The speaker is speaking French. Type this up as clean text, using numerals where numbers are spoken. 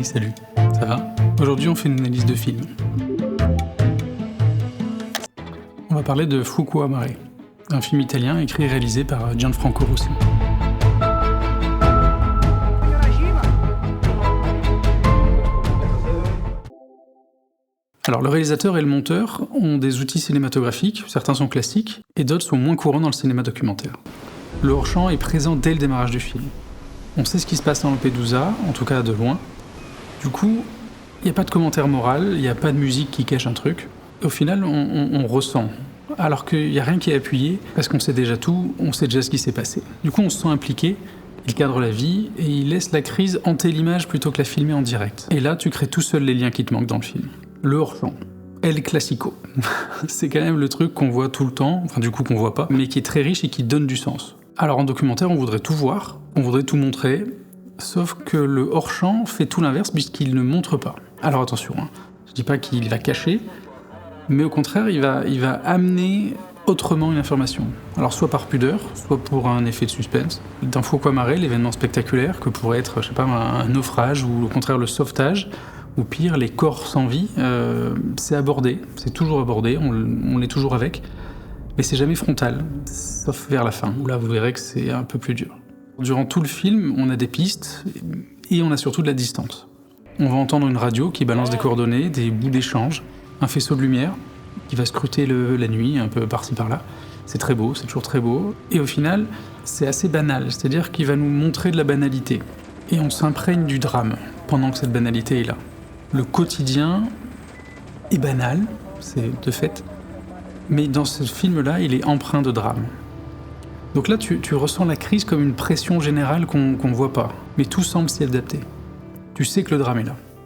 salut, ça va? Aujourd'hui on fait une analyse de film. On va parler de Fuoco a Mare, un film italien écrit et réalisé par Gianfranco Rosi. Alors le réalisateur et le monteur ont des outils cinématographiques, certains sont classiques, et d'autres sont moins courants dans le cinéma documentaire. Le hors-champ est présent dès le démarrage du film. On sait ce qui se passe dans Lampedusa, en tout cas de loin. Du coup, il n'y a pas de commentaire moral, il n'y a pas de musique qui cache un truc. Au final, on ressent, alors qu'il n'y a rien qui est appuyé, parce qu'on sait déjà tout, on sait déjà ce qui s'est passé. Du coup, on se sent impliqué, il cadre la vie, et il laisse la crise hanter l'image plutôt que la filmer en direct. Et là, tu crées tout seul les liens qui te manquent dans le film. Le hors-champ. El Classico. C'est quand même le truc qu'on voit tout le temps, enfin du coup qu'on voit pas, mais qui est très riche et qui donne du sens. Alors en documentaire, on voudrait tout voir, on voudrait tout montrer, sauf que le hors-champ fait tout l'inverse puisqu'il ne montre pas. Alors attention, je dis pas qu'il va cacher, mais au contraire, il va amener autrement une information. Alors soit par pudeur, soit pour un effet de suspense. Dans Fuoco a Mare, l'événement spectaculaire que pourrait être, je sais pas, un naufrage ou au contraire le sauvetage, ou pire, les corps sans vie, c'est abordé, c'est toujours abordé, on est toujours avec, mais c'est jamais frontal, sauf vers la fin, où là vous verrez que c'est un peu plus dur. Durant tout le film, on a des pistes, et on a surtout de la distance. On va entendre une radio qui balance des coordonnées, des bouts d'échange, un faisceau de lumière qui va scruter la nuit, un peu par-ci par-là. C'est très beau, c'est toujours très beau, et au final, c'est assez banal, c'est-à-dire qu'il va nous montrer de la banalité. Et on s'imprègne du drame, pendant que cette banalité est là. Le quotidien est banal, c'est de fait, mais dans ce film-là, il est empreint de drame. Donc là, tu ressens la crise comme une pression générale qu'on voit pas, mais tout semble s'y adapter. Tu sais que le drame est là.